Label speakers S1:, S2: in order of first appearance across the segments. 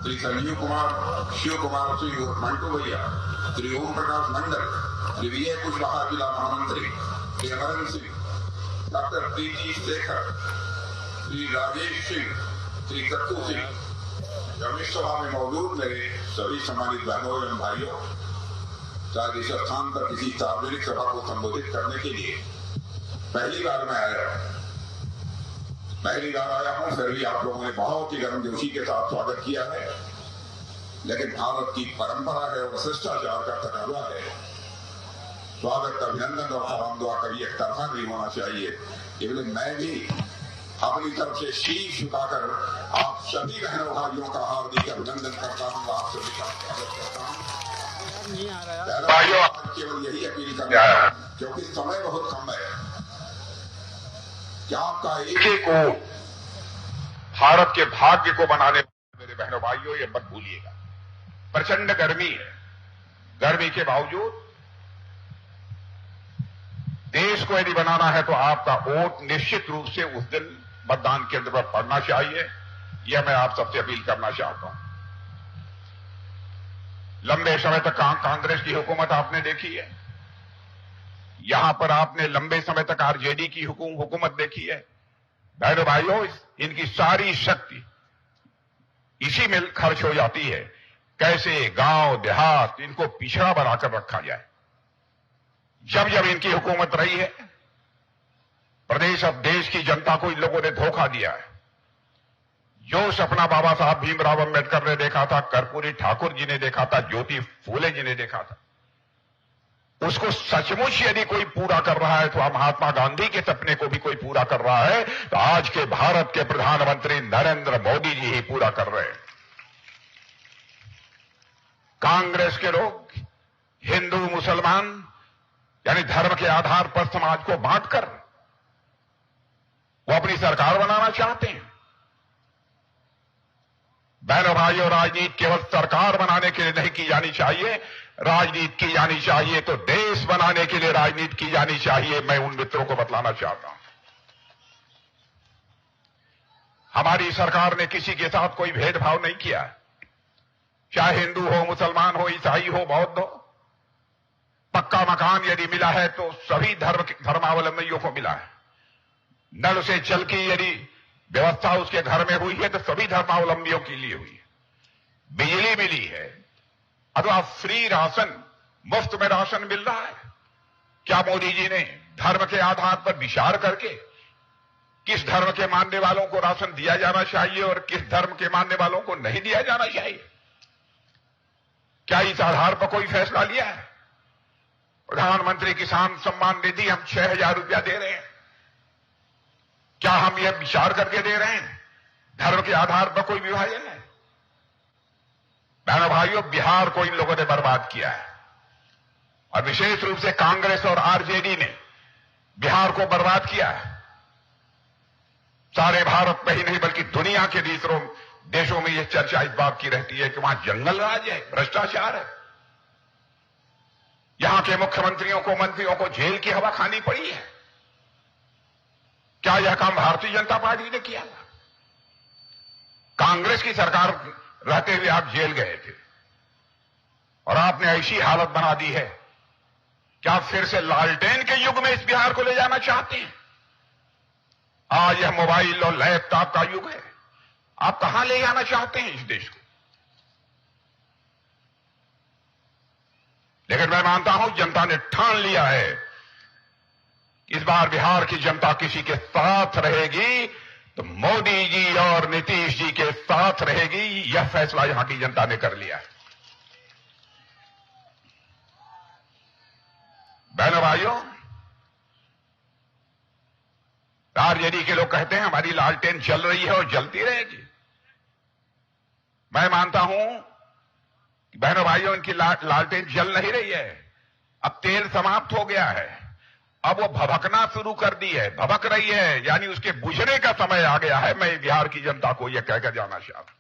S1: श्री संजीव कुमार शिव कुमार सिंह मंटू भैया, श्री ओम प्रकाश मंडल, श्री विजय कुशवाहा जिला महामंत्री, श्री अमरन सिंह, डॉक्टर प्रीति शेखर, श्री राजेश सिंह, श्री कत्तू सिंह। रमेश सभा में मौजूद मेरे सभी सम्मानित बहनों एवं भाइयों, शायद इस स्थान पर किसी सार्वजनिक सभा को संबोधित करने के लिए पहली बार मैं आया हूं। फिर भी आप लोगों ने बहुत ही गर्मजोशी के साथ स्वागत किया है। लेकिन भारत की परंपरा है और शिष्टाचार का तकाजा है, स्वागत, अभिनंदन और सलाम दुआ कभी एक तरफा नहीं होना चाहिए। इसलिए मैं भी अपनी तरफ से शीश झुकाकर आप सभी बहनों भाइयों का हार्दिक अभिनंदन करता हूँ, आप सभी का स्वागत करता हूँ। भाइयों, केवल यही अपील करना है, क्योंकि समय बहुत कम है, क्या आपका एक को भारत के भाग्य को बनाने, मेरे बहनों भाइयों ये मत भूलिएगा। प्रचंड गर्मी है, गर्मी के बावजूद देश को यदि बनाना है तो आपका वोट निश्चित रूप से उस दिन मतदान केंद्र पर पड़ना चाहिए। यह मैं आप सबसे अपील करना चाहता हूं। लंबे समय तक कांग्रेस की हुकूमत आपने देखी है, यहां पर आपने लंबे समय तक आरजेडी की हुकूमत देखी है। बहनों भाइयों, इनकी सारी शक्ति इसी में खर्च हो जाती है, कैसे गांव देहात इनको पिछड़ा बनाकर रखा जाए। जब जब इनकी हुकूमत रही है, प्रदेश अब देश की जनता को इन लोगों ने धोखा दिया है। जो सपना बाबा साहब भीमराव अंबेडकर ने देखा था, कर्पूरी ठाकुर जी ने देखा था, ज्योति फूले जी ने देखा था, उसको सचमुच यदि कोई पूरा कर रहा है तो महात्मा गांधी के सपने को भी कोई पूरा कर रहा है तो आज के भारत के प्रधानमंत्री नरेंद्र मोदी जी ही पूरा कर रहे हैं। कांग्रेस के लोग हिंदू मुसलमान यानी धर्म के आधार पर समाज को बांटकर वो अपनी सरकार बनाना चाहते हैं। बहनों भाइयों, राजनीति केवल सरकार बनाने के लिए नहीं की जानी चाहिए, राजनीति की जानी चाहिए तो देश बनाने के लिए राजनीति की जानी चाहिए। मैं उन मित्रों को बतलाना चाहता हूं, हमारी सरकार ने किसी के साथ कोई भेदभाव नहीं किया, चाहे हिंदू हो, मुसलमान हो, ईसाई हो, बौद्ध हो। पक्का मकान यदि मिला है तो सभी धर्मावलंबियों को मिला है। नल से जल की यदि व्यवस्था उसके घर में हुई है तो सभी धर्मावलंबियों के लिए हुई है। बिजली मिली है, अथवा फ्री राशन, मुफ्त में राशन मिल रहा है। क्या मोदी जी ने धर्म के आधार पर विचार करके किस धर्म के मानने वालों को राशन दिया जाना चाहिए और किस धर्म के मानने वालों को नहीं दिया जाना चाहिए, क्या इस आधार पर कोई फैसला लिया है? प्रधानमंत्री किसान सम्मान निधि हम 6,000 रुपया दे रहे हैं, क्या हम यह विचार करके दे रहे हैं? धर्म के आधार पर कोई विभाजन है? बहनों भाइयों, बिहार को इन लोगों ने बर्बाद किया है और विशेष रूप से कांग्रेस और आरजेडी ने बिहार को बर्बाद किया है। सारे भारत में ही नहीं बल्कि दुनिया के दूसरों देशों में यह चर्चा इस बात की रहती है कि वहां जंगल राज है, भ्रष्टाचार है। यहां के मुख्यमंत्रियों को, मंत्रियों को जेल की हवा खानी पड़ी है। क्या यह काम भारतीय जनता पार्टी ने किया? कांग्रेस की सरकार रहते हुए आप जेल गए थे और आपने ऐसी हालत बना दी है कि आप फिर से लालटेन के युग में इस बिहार को ले जाना चाहते हैं। आज यह मोबाइल और लैपटॉप का युग है, आप कहां ले जाना चाहते हैं इस देश को? लेकिन मैं मानता हूं जनता ने ठान लिया है, इस बार बिहार की जनता किसी के साथ रहेगी तो मोदी जी और नीतीश जी के साथ रहेगी। यह फैसला यहां की जनता ने कर लिया है। बहनों भाइयों, आरजेडी के लोग कहते हैं हमारी लालटेन जल रही है और जलती रहेगी। मैं मानता हूं कि बहनों भाइयों, इनकी लालटेन जल नहीं रही है, अब तेल समाप्त हो गया है, अब वो भभकना शुरू कर दी है, भभक रही है, यानी उसके बुझने का समय आ गया है। मैं बिहार की जनता को यह कहकर जाना चाहता हूं,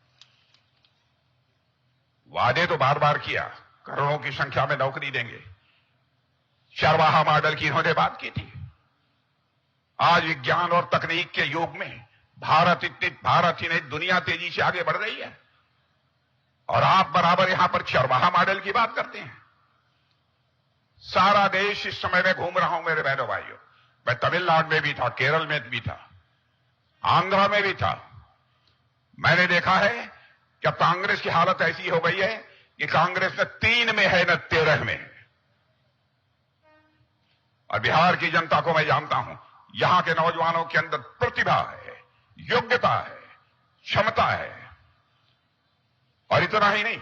S1: वादे तो बार बार किया, करोड़ों की संख्या में नौकरी देंगे, चरवाहा मॉडल की इन्होंने बात की थी। आज विज्ञान और तकनीक के युग में भारत ही नहीं दुनिया तेजी से आगे बढ़ रही है। और आप बराबर यहां पर चरवाहा मॉडल की बात करते हैं। सारा देश इस समय में घूम रहा हूं मेरे बहनों भाइयों। मैं तमिलनाडु में भी था, केरल में भी था, आंध्रा में भी था। मैंने देखा है कि अब कांग्रेस की हालत ऐसी हो गई है कि कांग्रेस न 3 में है न 13 में। और बिहार की जनता को मैं जानता हूं, यहां के नौजवानों के अंदर प्रतिभा है, योग्यता है, क्षमता है। और इतना ही नहीं,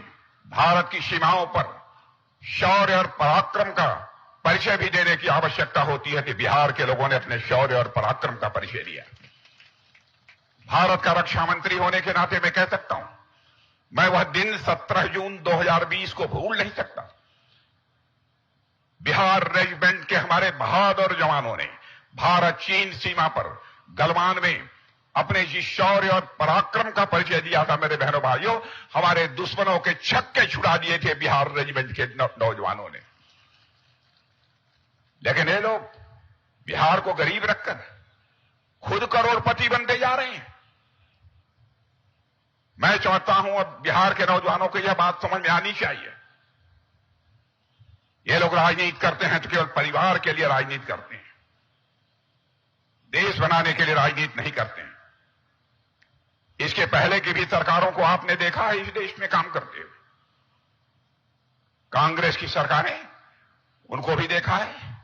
S1: भारत की सीमाओं पर शौर्य और पराक्रम का परिचय भी देने की आवश्यकता होती है कि बिहार के लोगों ने अपने शौर्य और पराक्रम का परिचय दिया। भारत का रक्षा मंत्री होने के नाते मैं कह सकता हूं, मैं वह दिन 17 जून 2020 को भूल नहीं सकता। बिहार रेजिमेंट के हमारे बहादुर जवानों ने भारत चीन सीमा पर गलवान में अपने जिस शौर्य और पराक्रम का परिचय दिया था मेरे बहनों भाइयों, हमारे दुश्मनों के छक्के छुड़ा दिए थे बिहार रेजिमेंट के नौजवानों ने। लेकिन ये लोग बिहार को गरीब रखकर खुद करोड़पति बनते जा रहे हैं। मैं चाहता हूं अब बिहार के नौजवानों को यह बात समझ में आनी चाहिए, ये लोग राजनीति करते हैं तो केवल परिवार के लिए राजनीति करते हैं, देश बनाने के लिए राजनीति नहीं करते हैं। इसके पहले की भी सरकारों को आपने देखा है इस देश में काम करते हुए। कांग्रेस की सरकारें, उनको भी देखा है।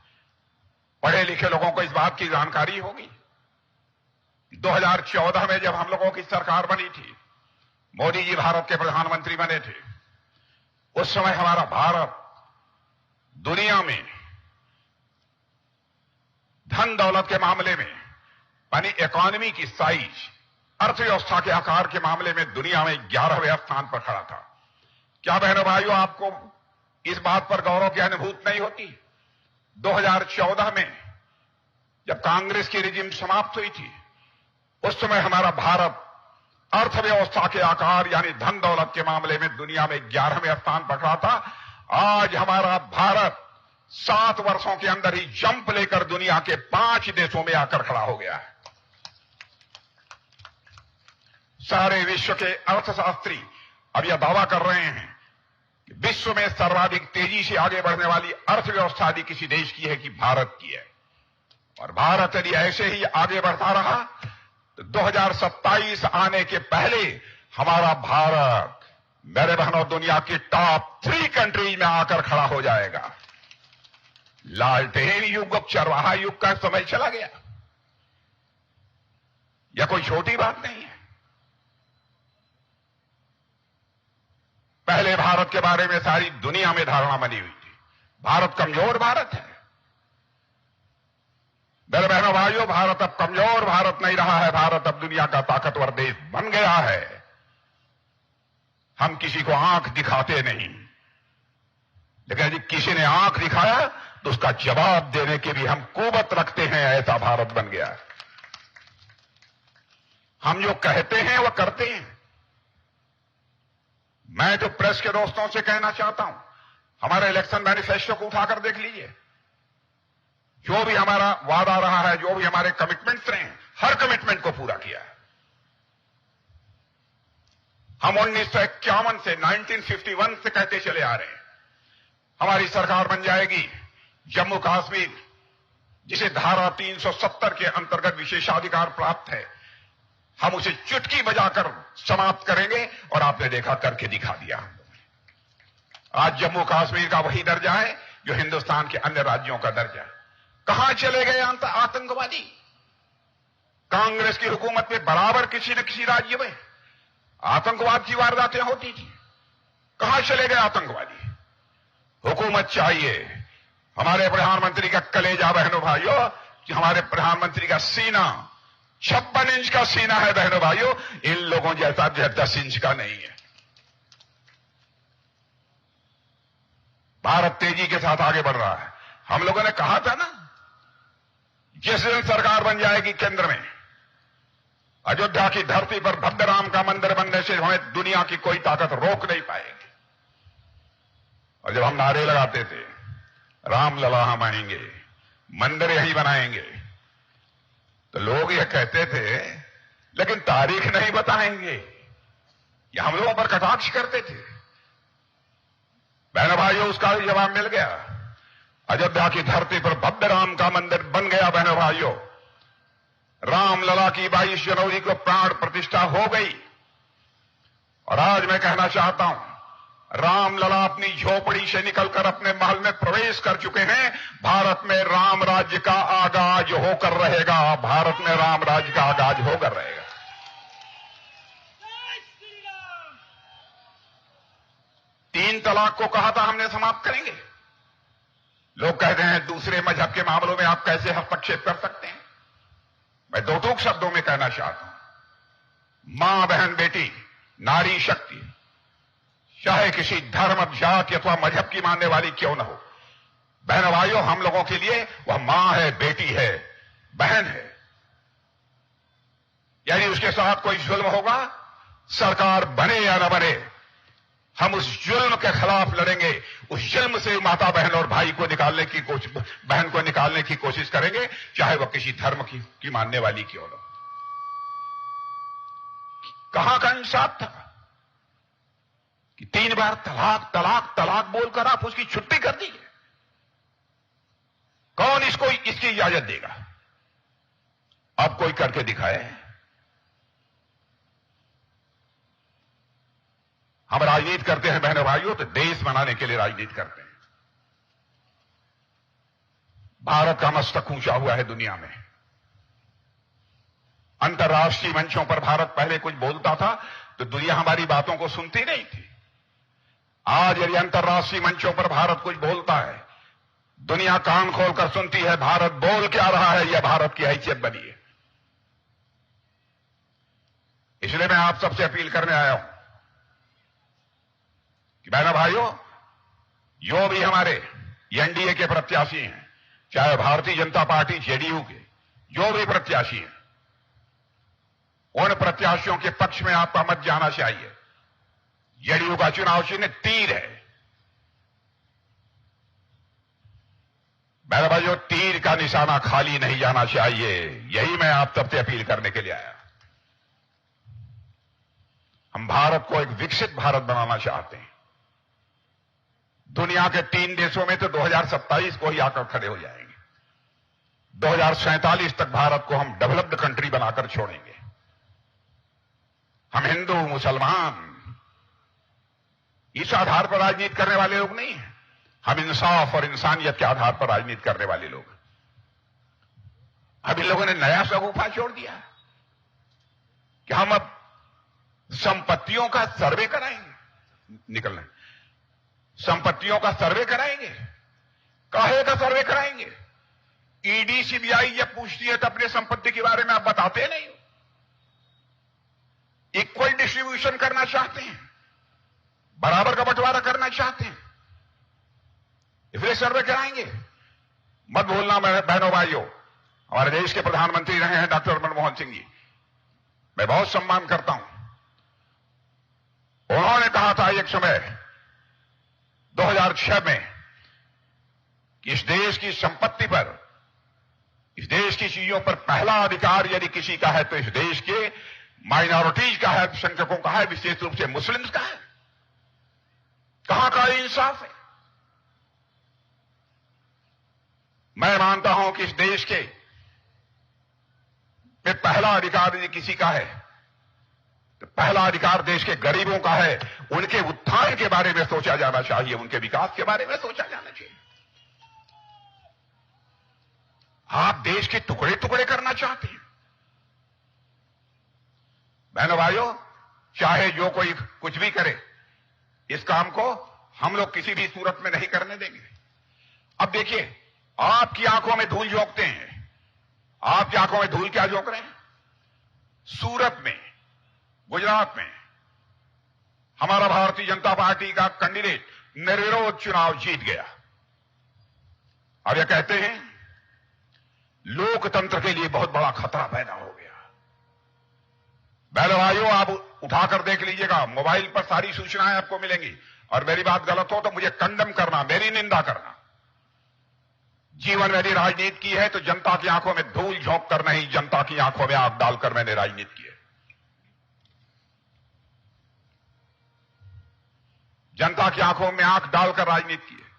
S1: पढ़े लिखे लोगों को इस बात की जानकारी होगी। 2014 में जब हम लोगों की सरकार बनी थी, मोदी जी भारत के प्रधानमंत्री बने थे, उस समय हमारा भारत दुनिया में धन दौलत के मामले में, यानी इकोनॉमी की साइज, अर्थव्यवस्था के आकार के मामले में दुनिया में 11वें स्थान पर खड़ा था। क्या बहनों भाइयों, आपको इस बात पर गौरव की अनुभूति नहीं होती? 2014 में जब कांग्रेस की रिजिम समाप्त हुई थी, उस समय हमारा भारत अर्थव्यवस्था के आकार यानी धन दौलत के मामले में दुनिया में 11वें स्थान पर खड़ा था। आज हमारा भारत 7 वर्षों के अंदर ही जंप लेकर दुनिया के 5 देशों में आकर खड़ा हो गया है। सारे विश्व के अर्थशास्त्री अब यह दावा कर रहे हैं कि विश्व में सर्वाधिक तेजी से आगे बढ़ने वाली अर्थव्यवस्था यदि किसी देश की है कि भारत की है। और भारत यदि ऐसे ही आगे बढ़ता रहा तो 2027 आने के पहले हमारा भारत, मेरे बहनों, दुनिया की टॉप 3 कंट्रीज में आकर खड़ा हो जाएगा। लालटेन युग, चरवाहा युग का समय चला गया। यह कोई छोटी बात नहीं है। पहले भारत के बारे में सारी दुनिया में धारणा बनी हुई थी, भारत कमजोर भारत है। मेरे बहनों भाइयों, भारत अब कमजोर भारत नहीं रहा है, भारत अब दुनिया का ताकतवर देश बन गया है। हम किसी को आंख दिखाते नहीं, लेकिन यदि किसी ने आंख दिखाया तो उसका जवाब देने की भी हम कुवत रखते हैं। ऐसा भारत बन गया है। हम जो कहते हैं वह करते हैं। मैं तो प्रेस के दोस्तों से कहना चाहता हूं, हमारे इलेक्शन मैनिफेस्टो को उठाकर देख लीजिए। जो भी हमारा वादा रहा है, जो भी हमारे कमिटमेंट्स रहे हैं, हर कमिटमेंट को पूरा किया है। हम 1951 से 1951 से कहते चले आ रहे हैं, हमारी सरकार बन जाएगी। जम्मू कश्मीर, जिसे धारा 370 के अंतर्गत विशेषाधिकार प्राप्त है, हम उसे चुटकी बजाकर समाप्त करेंगे। और आपने देखा, करके दिखा दिया। आज जम्मू कश्मीर का वही दर्जा है जो हिंदुस्तान के अन्य राज्यों का दर्जा है। कहां चले गए आतंकवादी? कांग्रेस की हुकूमत में बराबर किसी न किसी राज्य में आतंकवाद की वारदातें होती थी। कहां चले गए आतंकवादी? हुकूमत चाहिए। हमारे प्रधानमंत्री का कलेजा बहनों भाइयों, कि हमारे प्रधानमंत्री का सीना 56 इंच का सीना है बहनों भाइयों, इन लोगों जैसा 10 इंच का नहीं है। भारत तेजी के साथ आगे बढ़ रहा है। हम लोगों ने कहा था ना, जिस दिन सरकार बन जाएगी केंद्र में, अयोध्या की धरती पर भव्य राम का मंदिर बनने से हमें दुनिया की कोई ताकत रोक नहीं पाएगी। और जब हम नारे लगाते थे, रामलला हम आएंगे, मंदिर यहीं बनाएंगे, तो लोग ये कहते थे लेकिन तारीख नहीं बताएंगे। ये हम लोगों पर कटाक्ष करते थे। बहनों भाइयों, उसका भी जवाब मिल गया। अयोध्या की धरती पर भव्य राम का मंदिर बन गया। बहनों भाइयों, रामलला की 22 जनवरी को प्राण प्रतिष्ठा हो गई। और आज मैं कहना चाहता हूं, रामलला अपनी झोपड़ी से निकलकर अपने महल में प्रवेश कर चुके हैं। भारत में राम राज्य का आगाज होकर रहेगा। भारत में राम राज्य का आगाज होकर रहेगा। 3 तलाक को कहा था हमने समाप्त करेंगे। लोग कहते हैं दूसरे मजहब के मामलों में आप कैसे हस्तक्षेप कर सकते हैं। मैं 2 टूक शब्दों में कहना चाहता हूं, मां, बहन, बेटी, नारी शक्ति, चाहे किसी धर्म, जाति अथवा मजहब की मानने वाली क्यों न हो, बहन भाइयों, हम लोगों के लिए वह मां है, बेटी है, बहन है। यानी उसके साथ कोई जुल्म होगा, सरकार बने या न बने, हम उस जुल्म के खिलाफ लड़ेंगे। उस जुल्म से माता, बहन और भाई को निकालने की कोशिश, बहन को निकालने की कोशिश करेंगे, चाहे वह किसी धर्म की मानने वाली क्यों न हो। कहां का इंसाफ था कि 3 बार तलाक तलाक तलाक बोलकर आप उसकी छुट्टी कर दीजिए। कौन इसकी इजाजत देगा? अब कोई करके दिखाए। हम राजनीति करते हैं बहनों भाइयों, तो देश बनाने के लिए राजनीति करते हैं। भारत का मस्तक ऊंचा हुआ है दुनिया में। अंतर्राष्ट्रीय मंचों पर भारत पहले कुछ बोलता था तो दुनिया हमारी बातों को सुनती नहीं थी। आज यदि अंतर्राष्ट्रीय मंचों पर भारत कुछ बोलता है, दुनिया कान खोलकर सुनती है भारत बोल क्या रहा है। यह भारत की हैसियत बनी है। इसलिए मैं आप सबसे अपील करने आया हूं कि बहनों भाइयों, जो भी हमारे एनडीए के प्रत्याशी हैं, चाहे भारतीय जनता पार्टी, जेडीयू के जो भी प्रत्याशी हैं, उन प्रत्याशियों के पक्ष में आपका मत जाना चाहिए। जेडीयू का चुनाव चिन्ह तीर है। बहनों भाइयों, तीर का निशाना खाली नहीं जाना चाहिए। यही मैं आप सबसे अपील करने के लिए आया। हम भारत को एक विकसित भारत बनाना चाहते हैं। दुनिया के 3 देशों में तो 2027 को ही आकर खड़े हो जाएंगे। 2047 तक भारत को हम डेवलप्ड कंट्री बनाकर छोड़ेंगे। हम हिंदू, मुसलमान इस आधार पर राजनीति करने वाले लोग नहीं हैं। हम इंसाफ और इंसानियत के आधार पर राजनीति करने वाले लोग। अब इन लोगों ने नया सगुफा छोड़ दिया कि हम अब संपत्तियों का सर्वे कराएंगे। निकलना, संपत्तियों का सर्वे कराएंगे। काहे का सर्वे कराएंगे? ईडी, सीबीआई जब पूछती है तो अपने संपत्ति के बारे में आप बताते नहीं हो। इक्वल डिस्ट्रीब्यूशन करना चाहते हैं, बराबर का बंटवारा करना चाहते हैं, इसलिए सर्वे कराएंगे। मत भूलना बहनों भाइयों, हमारे देश के प्रधानमंत्री रहे हैं डॉक्टर मनमोहन सिंह जी, मैं बहुत सम्मान करता हूं। उन्होंने कहा था एक समय 2006 में कि इस देश की संपत्ति पर, इस देश की चीजों पर पहला अधिकार यदि किसी का है तो इस देश के माइनॉरिटीज का है, अल्पसंख्यकों का है, विशेष रूप से मुस्लिम्स का है। कहां का इंसाफ है? मैं मानता हूं कि इस देश के में पहला अधिकार यदि किसी का है तो पहला अधिकार देश के गरीबों का है। उनके उत्थान के बारे में सोचा जाना चाहिए, उनके विकास के बारे में सोचा जाना चाहिए। आप देश के टुकड़े टुकड़े करना चाहते हैं। बहनों भाइयों, चाहे जो कोई कुछ भी करे, इस काम को हम लोग किसी भी सूरत में नहीं करने देंगे। अब देखिए, आपकी आंखों में धूल झोंकते हैं। आपकी आंखों में धूल क्या झोंक रहे हैं? सूरत में, गुजरात में हमारा भारतीय जनता पार्टी का कैंडिडेट निर्विरोध चुनाव जीत गया। और यह कहते हैं लोकतंत्र के लिए बहुत बड़ा खतरा पैदा हो गया। बहनों भाइयों, आप उठाकर देख लीजिएगा, मोबाइल पर सारी सूचनाएं आपको मिलेंगी। और मेरी बात गलत हो तो मुझे कंडम करना, मेरी निंदा करना। जीवन में यदि राजनीति की है तो जनता की आंखों में धूल झोंक कर नहीं, जनता की आंखों में आग डालकर मैंने राजनीति की है। जनता की आंखों में आंख डालकर राजनीति की है।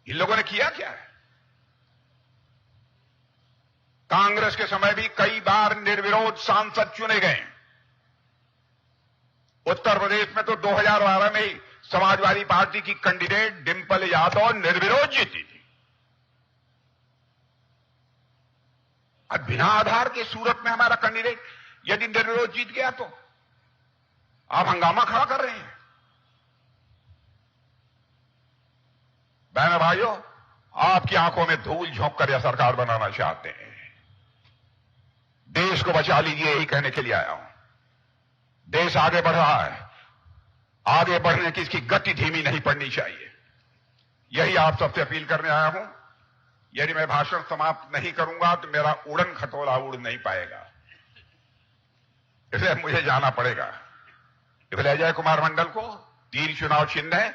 S1: इन लोगों ने किया क्या है? कांग्रेस के समय भी कई बार निर्विरोध सांसद चुने गए। उत्तर प्रदेश में तो 2012 में ही समाजवादी पार्टी की कैंडिडेट डिंपल यादव निर्विरोध जीती थी। अब बिना आधार के सूरत में हमारा कैंडिडेट यदि निर्विरोध जीत गया तो आप हंगामा खड़ा कर रहे हैं। बहनों भाइयों, आपकी आंखों में धूल झोंक कर यह सरकार बनाना चाहते हैं। देश को बचा लीजिए, यही कहने के लिए आया हूं। देश आगे बढ़ रहा है, आगे बढ़ने की इसकी गति धीमी नहीं पड़नी चाहिए। यही आप सबसे अपील करने आया हूं। यदि मैं भाषण समाप्त नहीं करूंगा तो मेरा उड़न खटोला उड़ नहीं पाएगा, इसलिए मुझे जाना पड़ेगा। इसलिए अजय कुमार मंडल को तीर चुनाव चिन्ह है,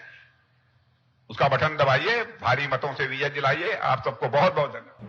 S1: उसका बटन दबाइए, भारी मतों से विजय दिलाइए। आप सबको बहुत बहुत धन्यवाद।